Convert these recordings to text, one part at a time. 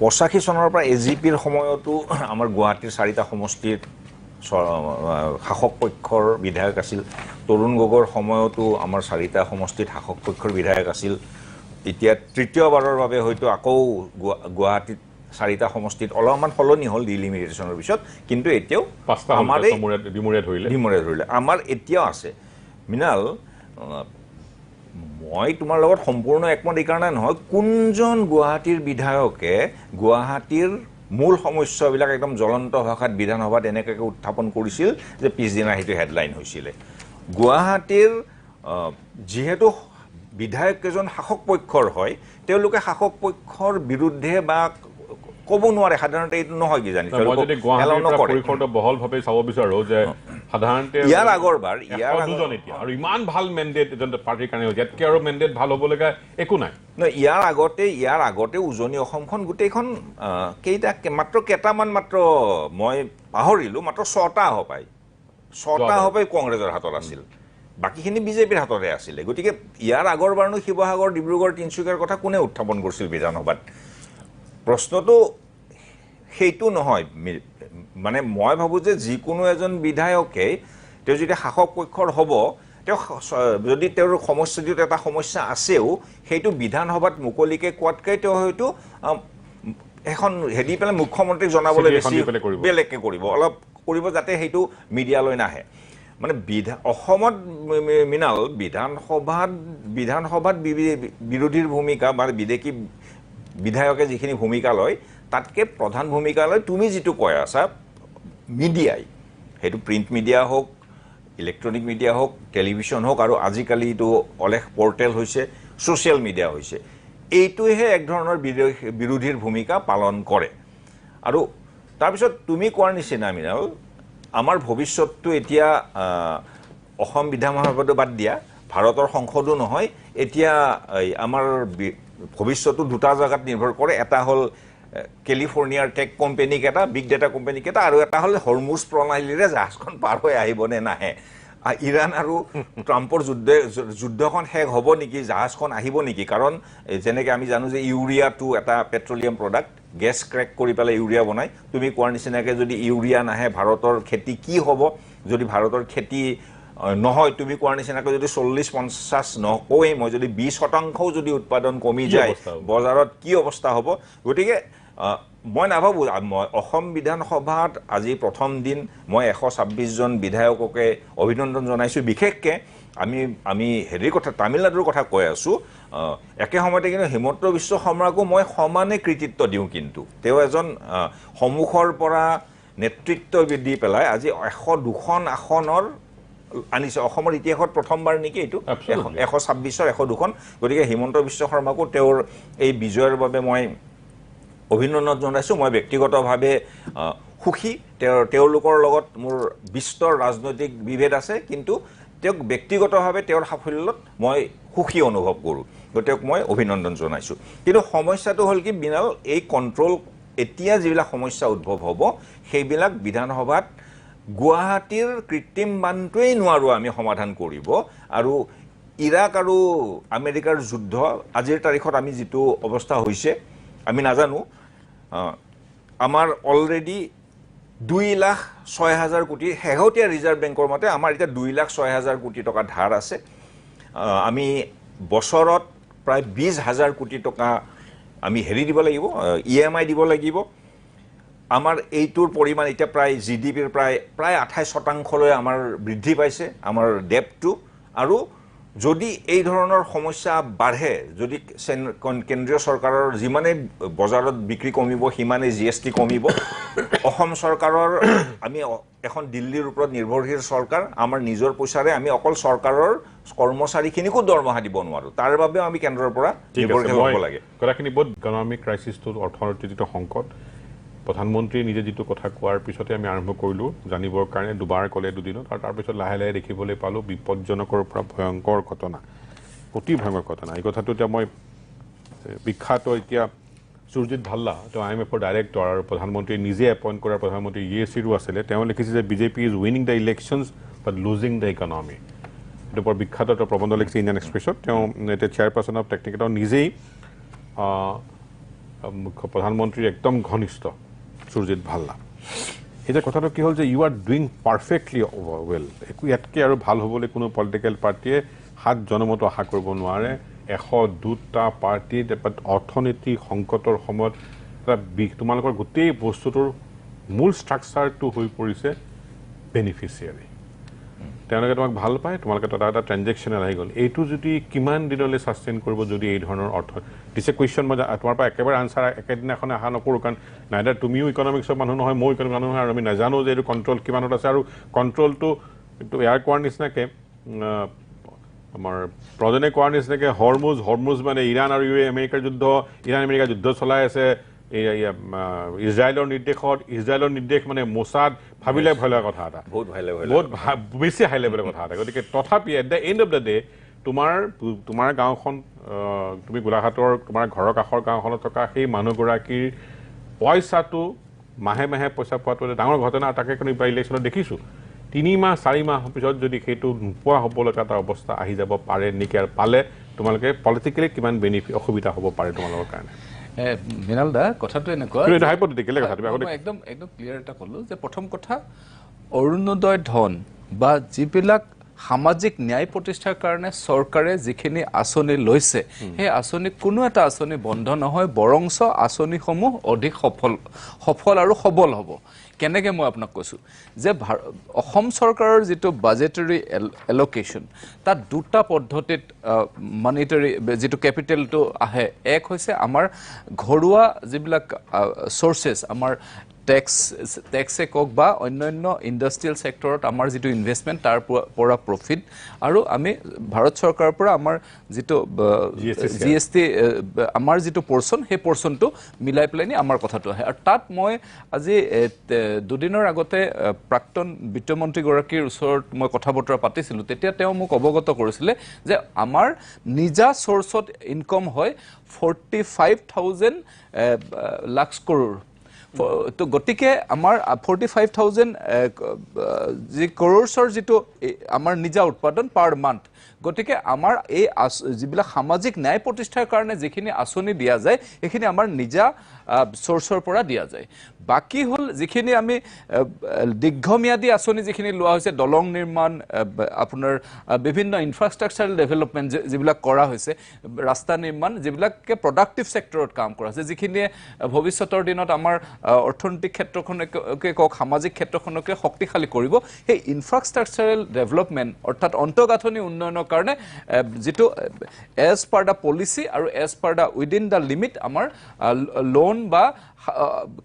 85 চনৰ পৰা এজিপিৰ সময়তো আমাৰ গুৱাহাটীৰ 4টা সমষ্টিৰ শাসক পক্ষৰ বিধায়ক আছিল তৰুণ গগৈৰ সময়তো আমাৰ 4টা সমষ্টিত শাসক পক্ষৰ বিধায়ক আছিল এতিয়া তৃতীয়বাৰৰ বাবে হয়তো আকৌ গুৱাহাটীত 4টা সমষ্টিত অলপমান সলনি হ'ল ডিলিমিটেশনৰ পিছত কিন্তু এতিয়াও আমাৰ ডিমুৰে ধৰিলে আমাৰ এতিয়াও আছে মিনাল মই তোমাৰ লগত সম্পূৰ্ণ একমত এই কাৰণে নহয় কোনজন গুৱাহাটীৰ বিধায়কে গুৱাহাটীৰ মূল সমস্যাবিলাক একদম জ্বলন্ত ভাষাত বিধানসভাত এনেকৈ উত্থাপন কৰিছিল যে পিছদিনা সেইটো হেডলাইন হৈছিল গুৱাহাটীৰ যেহেতু বিধায়ক কেজন শাসক পক্ষৰ হয় তেওঁলোকে শাসক পক্ষৰ বিৰুদ্ধে বা ক'ব নোৱাৰে সাধাৰণতে এইটো নহয় কি জানি মই যদি গুৱাহাটীৰ পৰিসৰটো বহলভাৱে চাব বিচাৰো যে সাধাৰণতে ইয়াৰ আগৰবাৰ দুজন এতিয়া আৰু ইমান ভাল মেণ্ডেট এজন পাৰ্টিৰ কাৰণে ইয়াতকৈ আৰু মেণ্ডেট ভাল হ'ব লগা একো নাই ইয়াৰ আগতে উজনি অসমখন গোটেইখন কেইটা মাত্ৰ কেইটামান মাত্ৰ মই পাহৰিলোঁ মাত্ৰ 6টা হপাই কংগ্ৰেছৰ হাতত আছিল বাকীখিনি বিজেপিৰ হাততে আছিলে গতিকে ইয়াৰ আগৰবাৰনো শিৱসাগৰ ডিব্ৰুগড় তিনিচুকীয়াৰ কথা কোনে উত্থাপন কৰিছিল বিধানসভাত প্ৰশ্নটো সেইটো নহয় মানে মই ভাবোঁ যে যিকোনো এজন বিধায়কে তেওঁ যদি শাসক পক্ষৰ হ'ব তেওঁ যদি তেওঁৰ সমষ্টিটোত এটা সমস্যা আছেও সেইটো বিধানসভাত মুকলিকৈ কোৱাতকৈ তেওঁ হয়তো এখন হেৰি পেলাই মুখ্যমন্ত্ৰীক জনাবলৈ বেছি বেলেগকৈ অলপ কৰিব যাতে সেইটো মিডিয়ালৈ নাহে মানে অসমত মিনাল বিধানসভাত বিৰোধীৰ ভূমিকা বা বিদেশী বিধায়কে যিখিনি ভূমিকা লয় তাতকৈ প্ৰধান ভূমিকা লয় তুমি যিটো কৈ আছা মিডিয়াই সেইটো প্ৰিণ্ট মিডিয়া হওক ইলেক্ট্ৰনিক মিডিয়া হওক টেলিভিশ্যন হওক আৰু আজিকালি এইটো অলেখ পৰ্টেল হৈছে ছ'চিয়েল মিডিয়া হৈছে এইটোহে এক ধৰণৰ বিৰোধীৰ ভূমিকা পালন কৰে আৰু তাৰপিছত তুমি কোৱাৰ নিচিনা মিনাল আমাৰ ভৱিষ্যতটো এতিয়া অসম বিধানসভাটো বাদ দিয়া ভাৰতৰ সংসদো নহয় এতিয়া আমাৰ ভৱিষ্যতটো দুটা জায়গাত নিৰ্ভৰ কৰে এটা হ'ল কেলিফৰ্নিয়াৰ টেক কোম্পানীকেইটা বিগ ডেটা কোম্পানীকেইটা আৰু এটা হ'ল হৰমুজ প্ৰণালীৰে জাহাজখন পাৰ হৈ আহিবনে নাহে ইৰাণ আৰু ট্ৰাম্পৰ যুদ্ধখন শেষ হ'ব নেকি জাহাজখন আহিব নেকি কাৰণ যেনেকৈ আমি জানো যে ইউৰিয়াটো এটা পেট্ৰলিয়াম প্ৰডাক্ট গেছ ক্ৰেক কৰি পেলাই ইউৰিয়া বনায় তুমি কোৱাৰ নিচিনাকৈ যদি ইউৰিয়া নাহে ভাৰতৰ খেতি কি হ'ব যদি ভাৰতৰ খেতি নহয় তুমি কোৱাৰ নিচিনাকৈ যদি 40-50 নকওঁৱেই মই যদি 20% যদি উৎপাদন কমি যায় বজাৰত কি অৱস্থা হ'ব গতিকে মই নাভাবোঁ মই অসম বিধানসভাত আজি প্ৰথম দিন মই 126 জন বিধায়ককে অভিনন্দন জনাইছোঁ বিশেষকৈ আমি হেৰিৰ কথা তামিলনাডুৰ কথা কৈ আছোঁ একে সময়তে কিন্তু হিমন্ত বিশ্ব শৰ্মাকো মই সমানে কৃতিত্ব দিওঁ কিন্তু তেওঁ এজন সন্মুখৰ পৰা নেতৃত্ব দি পেলাই আজি 102খন আসনৰ আনিছে অসমৰ ইতিহাসত প্ৰথমবাৰ নেকি এইটো 126ৰ 102খন গতিকে হিমন্ত বিশ্ব শৰ্মাকো তেওঁৰ এই বিজয়ৰ বাবে মই অভিনন্দন জনাইছোঁ মই ব্যক্তিগতভাৱে সুখী তেওঁলোকৰ লগত মোৰ বিস্তৰ ৰাজনৈতিক বিভেদ আছে কিন্তু তেওঁক ব্যক্তিগতভাৱে তেওঁৰ সাফল্যত মই সুখী অনুভৱ কৰোঁ গতিকে মই অভিনন্দন জনাইছোঁ কিন্তু সমস্যাটো হ'ল কি বিনাল এই কণ্ট্ৰল এতিয়া যিবিলাক সমস্যা উদ্ভৱ হ'ব সেইবিলাক বিধানসভাত গুৱাহাটীৰ কৃত্ৰিম বানটোৱেই নোৱাৰোঁ আমি সমাধান কৰিব আৰু ইৰাক আৰু আমেৰিকাৰ যুদ্ধ আজিৰ তাৰিখত আমি যিটো অৱস্থা হৈছে আমি নাজানো আমাৰ অলৰেডি 2,06,000 কোটি শেহতীয়া ৰিজাৰ্ভ বেংকৰ মতে আমাৰ এতিয়া 2,06,000 কোটি টকা ধাৰ আছে আমি বছৰত প্ৰায় 20,000 কোটি টকা আমি হেৰি দিব লাগিব EMI দিব লাগিব আমাৰ এইটোৰ পৰিমাণ এতিয়া প্ৰায় GDPৰ প্ৰায় 28% আমাৰ বৃদ্ধি পাইছে আমাৰ ডেপটো আৰু যদি এই ধৰণৰ সমস্যা বাঢ়ে যদি কেন্দ্ৰীয় চৰকাৰৰ যিমানে বজাৰত বিক্ৰী কমিব সিমানে GST কমিব অসম চৰকাৰৰ আমি এখন দিল্লীৰ ওপৰত নিৰ্ভৰশীল চৰকাৰ আমাৰ নিজৰ পইচাৰে আমি অকল চৰকাৰৰ কৰ্মচাৰীখিনিকো দৰমহা দিব নোৱাৰোঁ তাৰ বাবেও আমি কেন্দ্ৰৰ পৰা নিৰ্ভৰশীল হ'ব লাগে কথাখিনি বহুত ইকনমিক ক্ৰাইচিছটো অৰ্থনৈতিক যিটো সংকট প্ৰধানমন্ত্ৰীয়ে নিজে যিটো কথা কোৱাৰ পিছতে আমি আৰম্ভ কৰিলোঁ জানিবৰ কাৰণে দুবাৰ ক'লে দুদিনত আৰু তাৰপিছত লাহে লাহে দেখিবলৈ পালোঁ বিপদজনকৰ পৰা ভয়ংকৰ ঘটনা অতি ভয়ংকৰ ঘটনা এই কথাটো এতিয়া মই বিখ্যাত এতিয়া সুৰজিত ভাল্লা তেওঁ IMFৰ ডাইৰেক্টৰ আৰু প্ৰধানমন্ত্ৰীয়ে নিজে এপইণ্ট কৰা প্ৰধানমন্ত্ৰী EACৰো আছিলে তেওঁ লিখিছে যে BJP is winning the elections but losing the economy এইটো বৰ বিখ্যাত এটা প্ৰবন্ধ লিখিছে ইণ্ডিয়ান এক্সপ্ৰেছত তেওঁ এতিয়া চেয়াৰপাৰ্চন অফ টেকনিকেল নিজেই মুখ্য প্ৰধানমন্ত্ৰীৰ একদম ঘনিষ্ঠ সুৰজিৎ ভাল্লা এতিয়া কথাটো কি হ'ল যে you are doing perfectly well একো ইয়াতকৈ আৰু ভাল হ'বলৈ কোনো পলিটিকেল পাৰ্টীয়ে 7 জনমতো আশা কৰিব নোৱাৰে 102টা পাৰ্টীত অৰ্থনীতি সংকটৰ সময়ত তোমালোকৰ গোটেই বস্তুটোৰ মূল ষ্ট্ৰাকচাৰটো হৈ পৰিছে বেনিফিচিয়াৰী তেওঁলোকে তোমাক ভাল পায় তোমালোকে এটা ট্ৰেনজেকশ্যনেল আহি গ'ল এইটো যদি কিমান দিনলৈ ছাষ্টেইন কৰিব যদি এই ধৰণৰ অৰ্থ দিছে কুৱেশ্যন মই তোমাৰ পৰা একেবাৰে আনচাৰ একেদিনাখনে আশা নকৰোঁ কাৰণ নাইদাৰ তুমিও ইকনমিক্সৰ মানুহ নহয় ময়ো ইকনমিক্স মানুহ নহয় আৰু আমি নাজানো যে এইটো কণ্ট্ৰল কিমানত আছে আৰু কণ্ট্ৰলটো ইয়াৰ কোৱাৰ নিচিনাকৈ আমাৰ প্ৰজনে কোৱাৰ নিচিনাকৈ হৰমুজ মানে ইৰাণ আৰু আমেৰিকাৰ যুদ্ধ ইৰাণ আমেৰিকাৰ যুদ্ধ চলাই আছে ইজৰাইলৰ নিৰ্দেশ মানে মোছাদ ভাবিলে ভয় লগা কথা এটা বহুত বেছি হাই লেভেলৰ কথা এটা গতিকে তথাপি at the and of the day তোমাৰ গাঁওখন তুমি গোলাঘাটৰ তোমাৰ ঘৰৰ কাষৰ গাঁওখনত থকা সেই মানুহগৰাকীৰ পইচাটো মাহে মাহে পইচা পোৱাটো এটা ডাঙৰ ঘটনা তাকে কোনো ইলেকশ্যনত দেখিছোঁ 3 মাহ 4 মাহ পিছত যদি সেইটো নোপোৱা হ'ব লগা এটা অৱস্থা আহি যাব পাৰে নেকি আৰু পালে তোমালোকে পলিটিকেলি কিমান অসুবিধা হ'ব পাৰে তোমালোকৰ কাৰণে মৃণাল দা কথাটো এনেকুৱা একদম ক্লিয়াৰ এটা ক'লোঁ যে প্ৰথম কথা অৰুণোদয় ধন বা যিবিলাক সামাজিক ন্যায় প্ৰতিষ্ঠাৰ কাৰণে চৰকাৰে যিখিনি আঁচনি লৈছে সেই আঁচনি কোনো এটা আঁচনি বন্ধ নহয় বৰংচ আঁচনিসমূহ অধিক সফল আৰু সবল হ'ব কেনেকৈ মই আপোনাক কৈছোঁ যে অসম চৰকাৰৰ যিটো বাজেটৰী এল'কেশ্যন তাত 2টা পদ্ধতিত মনিটাৰী যিটো কেপিটেলটো আহে এক হৈছে আমাৰ ঘৰুৱা যিবিলাক চ'ৰ্চেছ আমাৰ টেক্সে কওক বা অন্যান্য ইণ্ডাষ্ট্ৰিয়েল ছেক্টৰত আমাৰ যিটো ইনভেষ্টমেণ্ট তাৰ পৰা প্ৰফিট আৰু আমি ভাৰত চৰকাৰৰ পৰা আমাৰ যিটো GST আমাৰ যিটো পৰ্চন সেই পৰ্চনটো মিলাই পেলাই আমাৰ কথাটো আহে আৰু তাত মই আজি 2 দিনৰ আগতে প্ৰাক্তন বিত্তমন্ত্ৰীগৰাকীৰ ওচৰত মই কথা বতৰা পাতিছিলোঁ তেতিয়া তেওঁ মোক অৱগত কৰিছিলে যে আমাৰ নিজা চ'ৰ্চত ইনকম হয় 45,000 লাখ কৰোৰ তো গতিকে আমাৰ 45,000 যি কৰোৰ্ছৰ যিটো আমাৰ নিজা উৎপাদন পাৰ মান্থ গতিকে আমাৰ এই যিবিলাক সামাজিক ন্যায় প্ৰতিষ্ঠাৰ কাৰণে যিখিনি আঁচনি দিয়া যায় সেইখিনি আমাৰ নিজা চ'ৰ্চৰ পৰা দিয়া যায় বাকী হ'ল যিখিনি আমি দীৰ্ঘম্যাদী আঁচনি যিখিনি লোৱা হৈছে দলং নিৰ্মাণ আপোনাৰ বিভিন্ন ইনফ্ৰাষ্ট্ৰাকচাৰেল ডেভেলপমেণ্ট যিবিলাক কৰা হৈছে ৰাস্তা নিৰ্মাণ যিবিলাকে প্ৰডাক্টিভ ছেক্টৰত কাম কৰা হৈছে যিখিনিয়ে ভৱিষ্যতৰ দিনত আমাৰ অৰ্থনৈতিক ক্ষেত্ৰখনকে কওক সামাজিক ক্ষেত্ৰখনকে শক্তিশালী কৰিব সেই ইনফ্ৰাষ্ট্ৰাকচাৰেল ডেভেলপমেণ্ট অৰ্থাৎ অন্তঃগাঁথনি উন্নয়নৰ কাৰণে যিটো এজ পাৰ দ্য পলিচি আৰু as per the within the limit আমাৰ লোন বা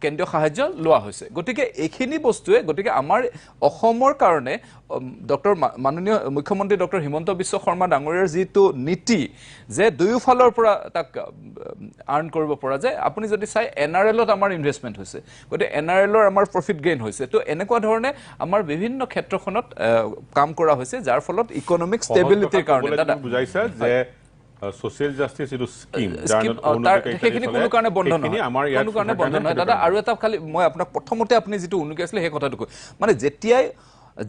কেন্দ্ৰীয় সাহায্য লোৱা হৈছে গতিকে এইখিনি বস্তুৱে গতিকে আমাৰ অসমৰ কাৰণে মাননীয় মুখ্যমন্ত্ৰী ডক্টৰ হিমন্ত বিশ্ব শৰ্মা ডাঙৰীয়াৰ যিটো নীতি যে দুয়োফালৰ পৰা তাক আৰ্ণ কৰিব পৰা যায় আপুনি যদি চাই NRLত আমাৰ ইনভেষ্টমেণ্ট হৈছে গতিকে NRLৰ আমাৰ প্ৰফিট গেইন হৈছে তো এনেকুৱা ধৰণে আমাৰ বিভিন্ন ক্ষেত্ৰখনত কাম কৰা হৈছে যাৰ ফলত ইকনমিক ষ্টেবিলিটিৰ কাৰণে বুজাইছে যে social justice is a scheme. সেইখিনি কোনো কাৰণে বন্ধ নহয় কোনো কাৰণে বন্ধ নহয় দাদা আৰু এটা খালি মই আপোনাক প্ৰথমতে আপুনি যিটো উনুকি আছিলে সেই কথাটো কৈ মানে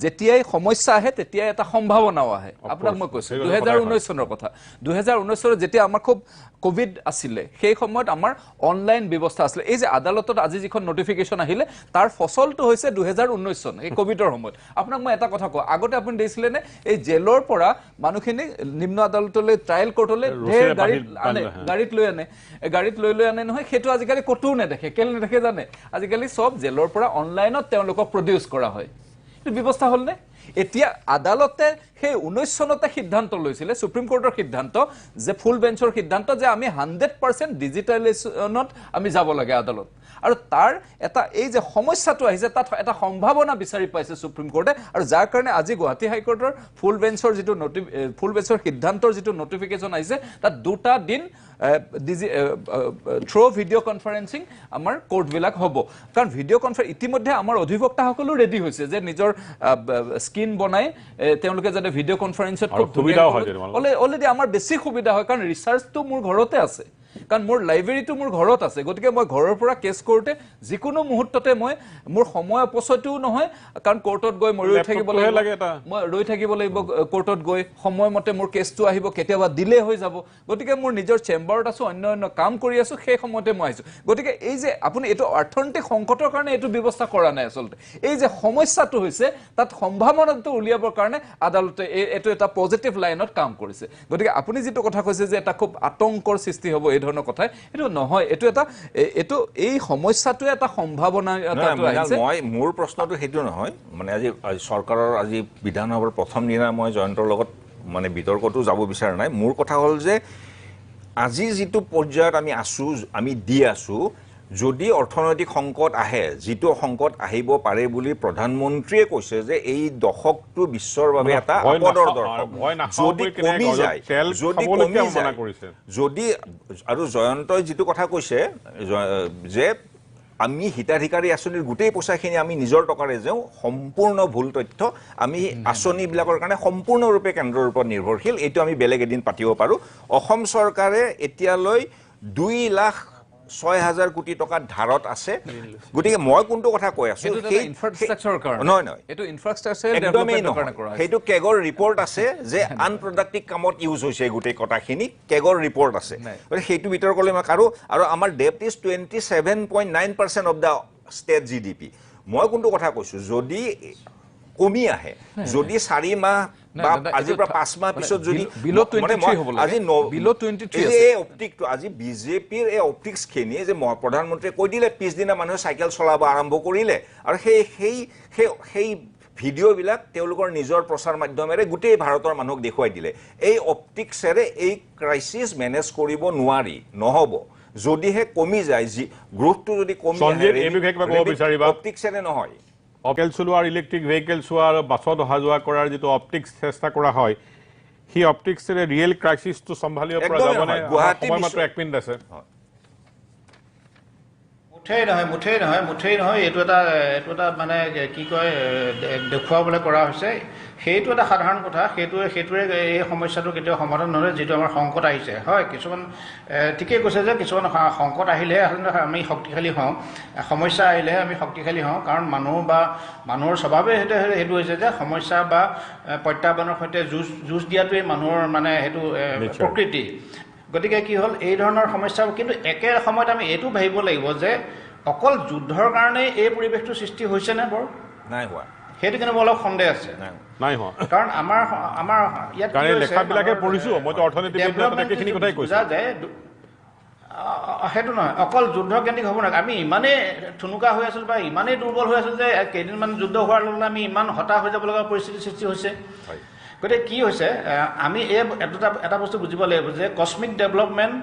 যেতিয়াই সমস্যা আহে তেতিয়াই এটা সম্ভাৱনাও আহে আপোনাক মই কৈছোঁ 2019 চনৰ কথা 2019 চনত যেতিয়া আমাৰ খুব কোভিড আছিলে সেই সময়ত আমাৰ অনলাইন ব্যৱস্থা আছিলে এই যে আদালতত আজি যিখন নটিফিকেশ্যন আহিলে তাৰ ফচলটো হৈছে 2019 চন এই কোভিডৰ সময়ত আপোনাক মই এটা কথা কওঁ আগতে আপুনি দেখিছিলে নে এই জেলৰ পৰা মানুহখিনি নিম্ন আদালতলৈ ট্ৰায়েল কোৰ্টলৈ গাড়ীত লৈ আনে নহয় সেইটো আজিকালি ক'তো নেদেখে কেলে নেদেখে জানে আজিকালি চব জেলৰ পৰা অনলাইনত তেওঁলোকক প্ৰডিউচ কৰা হয় ব্যৱস্থা হল নে এতিয়া আদালতে সেই 19 চনতে সিদ্ধান্ত লৈছিলে সুপ্ৰিম কোৰ্টৰ সিদ্ধান্ত যে ফুল বেঞ্চৰ সিদ্ধান্ত যে আমি 100% ডিজিটেলাইজেশ্যনত আমি যাব লাগে আদালত আৰু তাৰ এটা এই যে সমস্যাটো আহিছে তাত এটা সম্ভাৱনা বিচাৰি পাইছে সুপ্ৰিম কোৰ্টে আৰু যাৰ কাৰণে আজি গুৱাহাটী হাইকোৰ্টৰ ফুল বেঞ্চৰ সিদ্ধান্তৰ যিটো নটিফিকেশ্যন আহিছে তাত 2টা দিন থ্ৰু ভিডিঅ' কনফাৰেন্সিং আমাৰ কোৰ্টবিলাক হ'ব কাৰণ ভিডিঅ' কনফাৰেন্স ইতিমধ্যে আমাৰ অধিবক্তাসকলো ৰেডি হৈছে যে নিজৰ স্ক্ৰীন বনাই তেওঁলোকে যাতে ভিডিঅ' কনফাৰেন্সত খুব সুবিধা হয় অলৰেডি আমাৰ বেছি সুবিধা হয় কাৰণ ৰিচাৰ্চটো মোৰ ঘৰতে আছে কাৰণ মোৰ লাইব্ৰেৰীটো মোৰ ঘৰত আছে গতিকে মই ঘৰৰ পৰা কেছ কৰোঁতে যিকোনো মুহূৰ্ততে মই মোৰ সময় অপচয়টোও নহয় কাৰণ কোৰ্টত গৈ মই ৰৈ থাকিব লাগিব কোৰ্টত গৈ সময়মতে মোৰ কেছটো আহিব কেতিয়াবা ডিলে হৈ যাব গতিকে মোৰ নিজৰ চেম্বাৰত আছো অন্য কাম কৰি আছো সেই সময়তে মই আহিছো গতিকে এই যে আপুনি এইটো অৰ্থনৈতিক সংকটৰ কাৰণে এইটো ব্যৱস্থা কৰা নাই আচলতে এই যে সমস্যাটো হৈছে তাত সম্ভাৱনাটো উলিয়াবৰ কাৰণে আদালতে এইটো এটা পজিটিভ লাইনত কাম কৰিছে গতিকে আপুনি যেটো কথা কৈছে যে এটা খুব আতংকৰ সৃষ্টি হ'ব এই ধৰণৰ কথা এটো নহয় এটো এই সমস্যাটোৱে এটা সম্ভাৱনা এটাটো আহিছে মই মোৰ প্ৰশ্নটো হেতু নহয় মানে আজি চৰকাৰৰ আজি বিধানসভাৰ প্ৰথম দিনা মই জয়ন্তৰ লগত মানে বিতৰ্কটো যাব বিচাৰ নাই মোৰ কথা হ'ল যে আজি যেটো পৰ্যায়ত আমি আছো আমি দি আছো যদি অৰ্থনৈতিক সংকট আহে যেটো সংকট আহিব পাৰে বুলি প্ৰধানমন্ত্ৰীয়ে কৈছে যে এই দশকটো বিশ্বৰ বাবে এটা আপদৰ দশক যদি কমি যায় যদি আৰু জয়ন্তই যেটো কথা কৈছে যে আমি হিতাধিকাৰী আঁচনিৰ গোটেই পইচাখিনি আমি নিজৰ টকাৰে যাওঁ সম্পূৰ্ণ ভুল তথ্য আমি আঁচনিবিলাকৰ কাৰণে সম্পূৰ্ণৰূপে কেন্দ্ৰৰ ওপৰত নিৰ্ভৰশীল এইটো আমি বেলেগ এদিন পাতিব পাৰোঁ অসম চৰকাৰে এতিয়ালৈ 2,06,000 কোটি টকা ধাৰত আছে গতিকে মই কোনটো কথা কৈ আছো এই ইনফ্ৰাষ্ট্ৰাকচাৰৰ কাৰণে নহয় এটো ইনফ্ৰাষ্ট্ৰাকচাৰ ডেভেলপমেন্টৰ কাৰণে কৰা হৈছে হেতু কেগৰ ৰিপৰ্ট আছে যে আনপ্ৰডাক্টিভ কামত ইউজ হৈছে গোটেই কথাখিনি কেগৰ ৰিপৰ্ট আছে হেতু ভিতৰ কলে মই আৰু আমাৰ ডেপ্ট is 27.9% of the state GDP মই কোনটো কথা কৈছো যদি কমি আহে যদি 4 মাহ বা আজি পৰা 5 মাহ পিছত যদি বিলো 23 হ'ব লাগে আজি বিলো 23 এই অপটিকটো আজি বিজেপিৰ এই অপটিক্স খেনি যে প্ৰধানমন্ত্ৰীয়ে কৈ দিলে পিছদিনা মানুহে চাইকেল চলাব আৰম্ভ কৰিলে আৰু সেই ভিডিঅ' বিলাক তেওঁলোকৰ নিজৰ প্ৰচাৰ মাধ্যমেৰে গোটেই ভাৰতৰ মানুহক দেখুৱাই দিলে এই অপটিক্সেৰে এই ক্ৰাইচিছ মেনেজ কৰিব নোৱাৰি নহব যদিহে কমি যায় গ্ৰোথটো যদি কমি যায় অপটিক্সেৰে নহয় অকেল চলোৱাৰ ইলেক্ট্ৰিক ভেহিকেল চোৱাৰ বাছত অহা যোৱা কৰাৰ যেটো অপটিক্স চেষ্টা কৰা হয় হি অপটিক্সেৰে ৰিয়েল ক্ৰাইচিছটো সম্ভালিব পৰা যাব নে সময় মাত্ৰ 1 মিনিট আছে মুঠেই নহয় এইটো এটা মানে কি কয় দেখুৱাবলৈ কৰা হৈছে সেইটো এটা সাধাৰণ কথা সেইটোৱে এই সমস্যাটো কেতিয়াও সমাধান নহয় যেটো আমাৰ সংকট আহিছে হয় কিছুমান ঠিকই কৈছে যে কিছুমান সংকট আহিলে আমি শক্তিশালী হওঁ সমস্যা আহিলে আমি শক্তিশালী হওঁ কাৰণ মানুহৰ স্বভাৱে হেতু হৈছে যে সমস্যা বা প্ৰত্যাহ্বানৰ সৈতে যুঁজ দিয়াটোৱে মানুহৰ মানে হেতু প্ৰকৃতি গতিকে কি হ'ল এই ধৰণৰ সমস্যা কিন্তু একে সময়ত আমি এইটো ভাবিব লাগিব যে অকল যুদ্ধৰ কাৰণে এই পৰিৱেশটো সৃষ্টি হৈছে নে বৰ নাই হোৱা সেইটো কিন্তু অলপ সন্দেহ আছে নাই হোৱা কাৰণ আমাৰ ইয়াত কাৰণ লেখাবিলাকে পঢ়িছো মইতো অৰ্থনীতিবিদৰ একেখিনি কথাই কৈছো যে সেইটো নহয় অকল যুদ্ধ কেন্দ্ৰিক হ'ব নালাগে আমি ইমানেই ঠুনুকা হৈ আছিলোঁ বা ইমানেই দুৰ্বল হৈ আছিলোঁ যে কেইদিনমান যুদ্ধ হোৱাৰ লগে লগে আমি ইমান হতাশ হৈ যাব লগা পৰিস্থিতিৰ সৃষ্টি হৈছে গতিকে কি হৈছে আমি এটা বস্তু বুজিব লাগিব যে কছমিক ডেভেলপমেণ্ট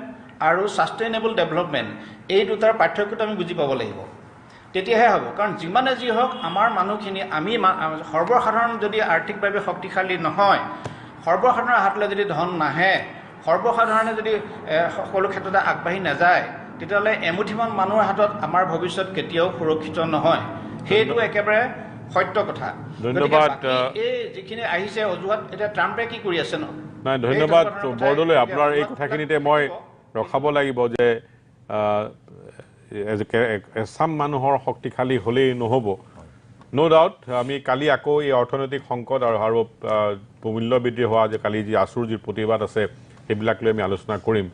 আৰু ছাষ্টেইনেবল ডেভেলপমেণ্ট এই দুটাৰ পাৰ্থক্যটো আমি বুজি পাব লাগিব তেতিয়াহে হ'ব কাৰণ যিমানে যি হওক আমাৰ মানুহখিনি আমি সৰ্বসাধাৰণ যদি আৰ্থিকভাৱে শক্তিশালী নহয় সৰ্বসাধাৰণৰ হাতলৈ যদি ধন নাহে সৰ্বসাধাৰণে যদি সকলো ক্ষেত্ৰতে আগবাঢ়ি নাযায় তেতিয়াহ'লে এমুঠিমান মানুহৰ হাতত আমাৰ ভৱিষ্যত কেতিয়াও সুৰক্ষিত নহয় সেইটো একেবাৰে সত্য কথা ধন্যবাদ এই যিখিনি আহিছে অজুহাত এতিয়া ট্ৰাম্পে কি কৰি আছে নাই ধন্যবাদ বৰদলৈ আপোনাৰ এই কথাখিনিতে মই ৰখাব লাগিব যে এছাম মানুহৰ শক্তিশালী হ'লেই নহ'ব নো ডাউট আমি কালি আকৌ এই অৰ্থনৈতিক সংকট আৰু মূল্য বৃদ্ধি হোৱা যে কালি যি আছুৰ যি প্ৰতিবাদ আছে সেইবিলাক লৈ আমি আলোচনা কৰিম